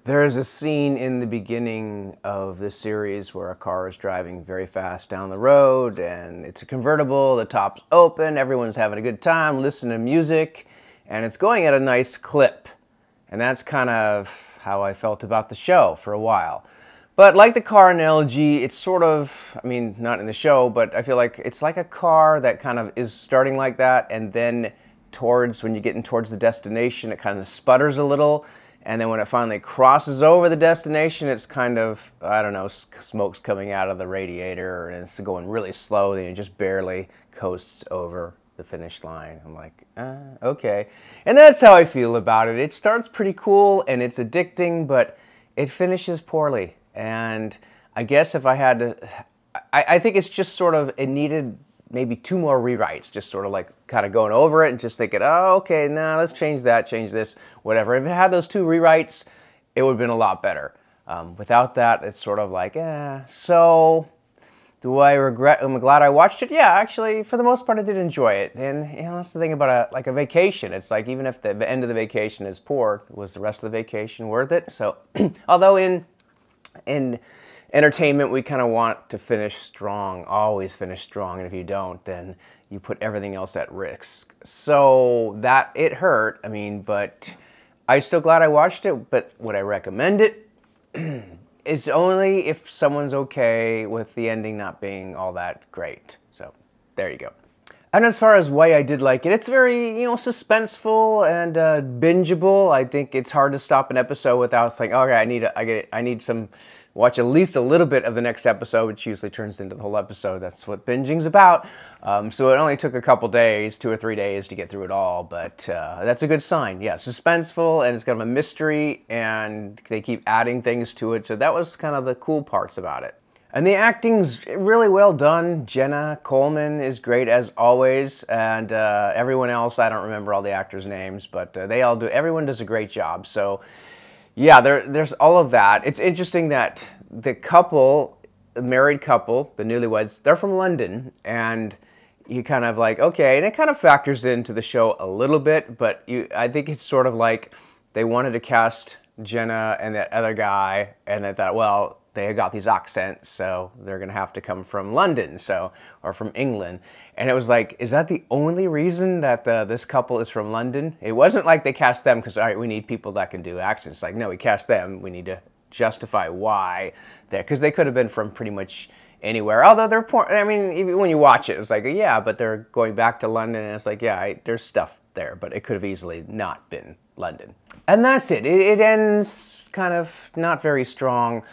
There's a scene in the beginning of this series where a car is driving very fast down the road and it's a convertible, the top's open, everyone's having a good time, listening to music, and it's going at a nice clip. And that's kind of how I felt about the show for a while. But like the car analogy, it's sort of, I mean, not in the show, but I feel like it's like a car that kind of is starting like that, and then when you're getting towards the destination, it kind of sputters a little. And then when it finally crosses over the destination, it's kind of, I don't know, smoke's coming out of the radiator and it's going really slowly and it just barely coasts over the finish line. I'm like, okay. And that's how I feel about it. It starts pretty cool and it's addicting, but it finishes poorly. And I guess if I had to, I think it's just sort of, it needed maybe 2 more rewrites, just sort of like kind of going over it and just thinking, oh, okay, now let's change that, change this, whatever. If it had those 2 rewrites, it would have been a lot better. Without that, it's sort of like, So, do I regret, am I glad I watched it? Yeah, actually, for the most part, I did enjoy it. And, you know, that's the thing about a vacation. It's like, even if the end of the vacation is poor, was the rest of the vacation worth it? So, although in entertainment, we kind of want to finish strong, always finish strong, and if you don't, then you put everything else at risk. So that, it hurt, I mean, but I'm still glad I watched it, but would I recommend it? It's only if someone's okay with the ending not being all that great. So there you go. And as far as why I did like it, it's very, you know, suspenseful and bingeable. I think it's hard to stop an episode without saying, okay, I need some, watch at least a little bit of the next episode, which usually turns into the whole episode. That's what binging's about. So it only took a couple days, 2 or 3 days to get through it all, but that's a good sign. Yeah, suspenseful, and it's kind of a mystery, and they keep adding things to it. So that was kind of the cool parts about it. And the acting's really well done. Jenna, Coleman is great as always, and everyone else, I don't remember all the actors' names, but everyone does a great job. So yeah, there's all of that. It's interesting that the couple, the married couple, the newlyweds, they're from London, and you kind of like, okay, and it kind of factors into the show a little bit, but I think it's sort of like they wanted to cast Jenna and that other guy, and they thought, well, they got these accents, so they're going to have to come from London, or from England. And it was like, is that the only reason that this couple is from London? It wasn't like they cast them because, all right, we need people that can do accents. Like, no, we cast them. We need to justify why. Because they could have been from pretty much anywhere. Although they're poor. I mean, even when you watch it, it's like, yeah, but they're going back to London, and it's like, yeah, there's stuff there, but it could have easily not been London. And that's it. It ends kind of not very strong.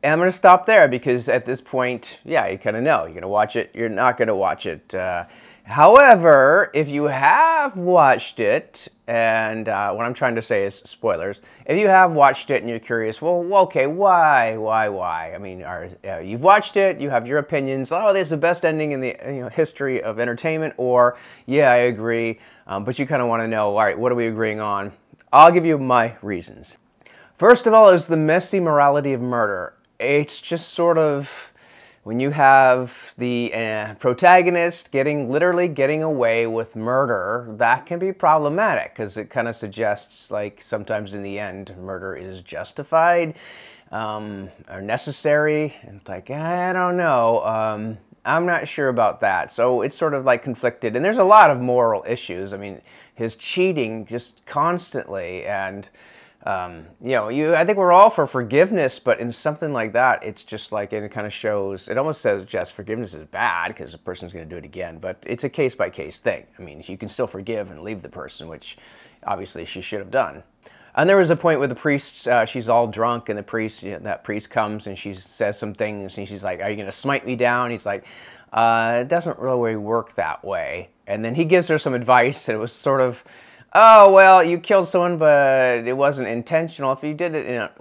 And I'm going to stop there because at this point, yeah, you kind of know. You're going to watch it, you're not going to watch it. However, if you have watched it, and what I'm trying to say is spoilers, if you have watched it and you're curious, well, okay, why? I mean, you've watched it, you have your opinions, oh, this is the best ending in the history of entertainment, or, yeah, I agree, but you kind of want to know, all right, what are we agreeing on? I'll give you my reasons. First of all is the messy morality of murder. It's just sort of, when you have the protagonist literally getting away with murder, that can be problematic because it kind of suggests, like, sometimes in the end, murder is justified or necessary. And it's like, I don't know. I'm not sure about that. So it's sort of like conflicted. And there's a lot of moral issues. I mean, his cheating just constantly, and you know, I think we're all for forgiveness, but in something like that, it's just like, and it kind of shows, it almost says just forgiveness is bad because the person's going to do it again, but it's a case-by-case thing. I mean, you can still forgive and leave the person, which obviously she should have done. And there was a point with the priest, she's all drunk, and the priest, that priest comes and she says some things, and she's like, are you going to smite me down? He's like, it doesn't really work that way. And then he gives her some advice, and it was sort of, oh, well, you killed someone, but it wasn't intentional. If you did it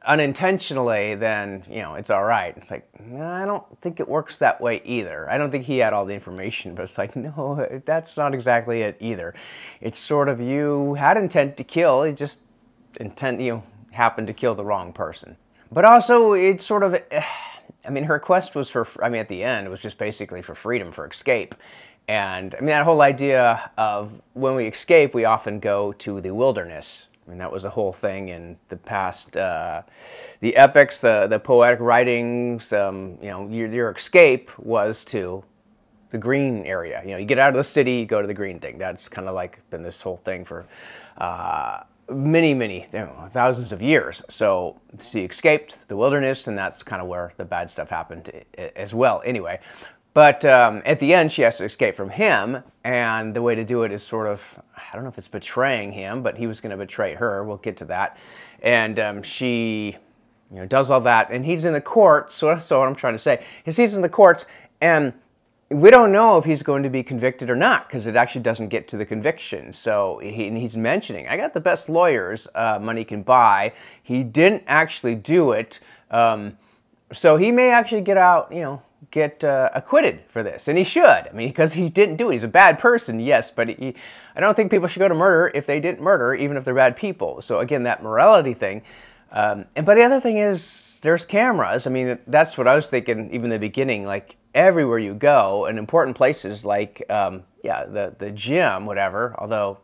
unintentionally, then, it's all right. It's like, no, I don't think it works that way either. I don't think he had all the information, but it's like, no, that's not exactly it either. It's sort of, you had intent to kill, it just happened to kill the wrong person. But also, it's sort of, I mean, her quest was at the end, it was just basically for freedom, for escape. And I mean, that whole idea of when we escape, we often go to the wilderness. I mean, that was a whole thing in the past. The epics, the poetic writings, you know, your escape was to the green area. You know, you get out of the city, you go to the green thing. That's kind of like been this whole thing for many, you know, thousands of years. So she escaped the wilderness, and that's kind of where the bad stuff happened as well. Anyway, but at the end, she has to escape from him, and the way to do it is sort of, I don't know if it's betraying him, but he was going to betray her. We'll get to that. And she, you know, does all that, and he's in the courts. So what I'm trying to say is he's in the courts, and we don't know if he's going to be convicted or not, because it actually doesn't get to the conviction. So he's mentioning, I got the best lawyers money can buy. He didn't actually do it. So he may actually get out, you know, get acquitted for this. And he should. I mean, because he didn't do it. He's a bad person, yes, but I don't think people should go to murder if they didn't murder, even if they're bad people. So again, that morality thing. But the other thing is, there's cameras. I mean, that's what I was thinking even in the beginning, like, everywhere you go, in important places like, yeah, the gym, whatever, although,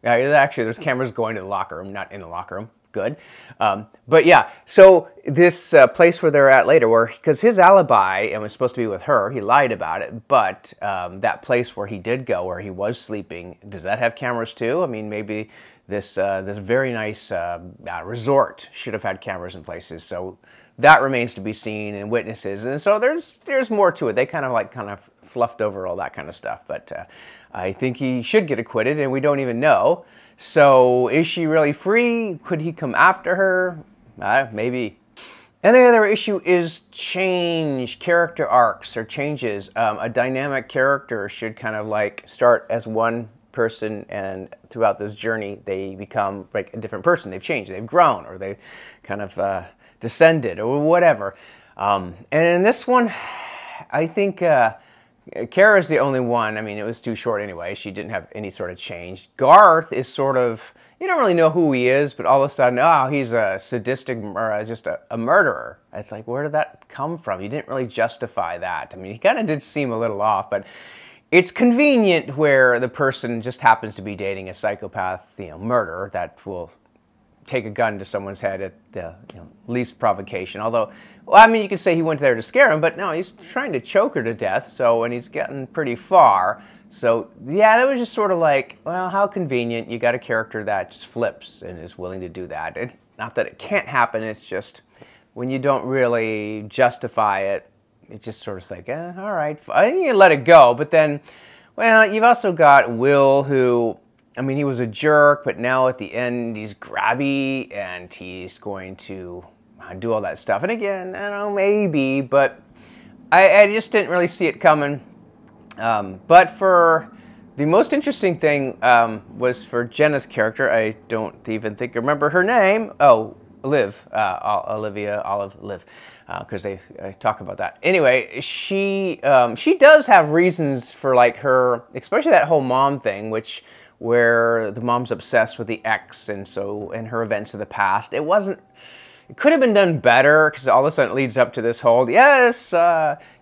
actually there's cameras going to the locker room, not in the locker room, good. But yeah, so this place where they're at later, where, because his alibi, and was supposed to be with her, he lied about it, but that place where he did go, where he was sleeping, does that have cameras too? I mean, maybe this very nice resort should have had cameras in places, so that remains to be seen, and witnesses, and so there's more to it. They kind of fluffed over all that kind of stuff, but I think he should get acquitted, and we don't even know. So is she really free? Could he come after her? Maybe. And the other issue is change, character arcs or changes. A dynamic character should kind of like start as one person, and throughout this journey they become like a different person. They've changed, they've grown, or they've kind of descended, or whatever. And in this one, I think Kara's the only one. I mean, it was too short anyway. She didn't have any sort of change. Garth is sort of, you don't really know who he is, but all of a sudden, oh, he's a sadistic, or just a murderer. It's like, where did that come from? You didn't really justify that. I mean, he kind of did seem a little off, but it's convenient where the person just happens to be dating a psychopath, you know, murderer that will take a gun to someone's head at the least provocation. Although, well, I mean, you could say he went there to scare him, but no, he's trying to choke her to death, so, and he's gotten pretty far. So, yeah, that was just sort of like, well, how convenient. You got a character that just flips and is willing to do that. Not that it can't happen, it's just when you don't really justify it, it's just sort of like, all right, I think you let it go. But then, well, you've also got Will, who, I mean, he was a jerk, but now at the end he's grabby and he's going to do all that stuff. And again, I don't know, maybe, but I just didn't really see it coming. But for the most interesting thing was for Jenna's character. I don't even remember her name. Oh, Liv, Olivia, Olive, Liv, because they talk about that. Anyway, she does have reasons for like her, especially that whole mom thing, where the mom's obsessed with the ex, and her events of the past. It could have been done better, because all of a sudden it leads up to this whole, yes,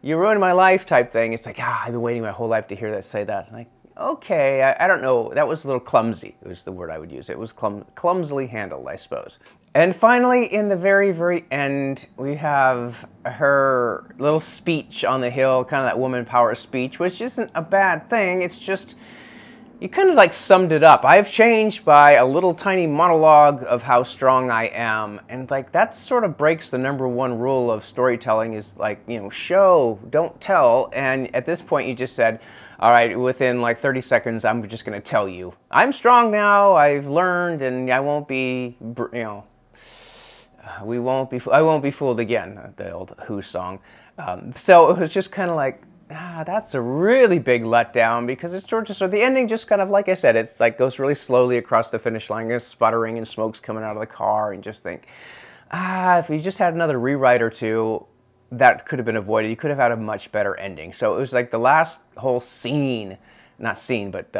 you ruined my life type thing. It's like, I've been waiting my whole life to hear that, say that. I'm like, okay, I don't know. That was a little clumsy, was the word I would use. It was clumsily handled, I suppose. And finally, in the very, very end, we have her little speech on the hill, kind of that woman power speech, which isn't a bad thing. It's just, you kind of like summed it up. I've changed by a little tiny monologue of how strong I am. And like that sort of breaks the #1 rule of storytelling, is like, show, don't tell. And at this point you just said, all right, within like 30 seconds, I'm just going to tell you, I'm strong now, I've learned, and I won't be, I won't be fooled again, the old Who song. So it was just kind of like, that's a really big letdown, because it's sort of, so the ending just kind of, like I said, it's like goes really slowly across the finish line. There's sputtering and smoke's coming out of the car, and just think, if you just had another rewrite or two, that could have been avoided. You could have had a much better ending. So it was like the last whole scene, not scene, but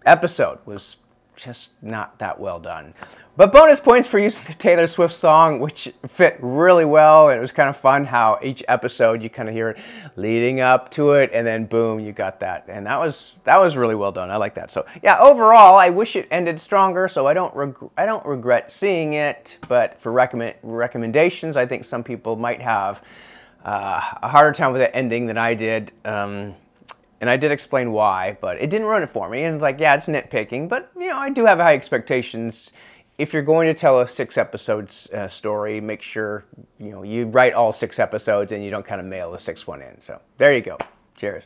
episode was just not that well done. But bonus points for using the Taylor Swift song, which fit really well. It was kind of fun how each episode you kind of hear it leading up to it, and then boom, you got that. And that was really well done. I like that. So yeah, overall, I wish it ended stronger. So I don't regret seeing it. But for recommendations, I think some people might have a harder time with the ending than I did. And I did explain why, but it didn't ruin it for me. And it's like, yeah, it's nitpicking, but you know, I do have high expectations. If you're going to tell a 6 episodes story, make sure you write all 6 episodes and you don't kind of mail the 6th one in. So there you go. Cheers.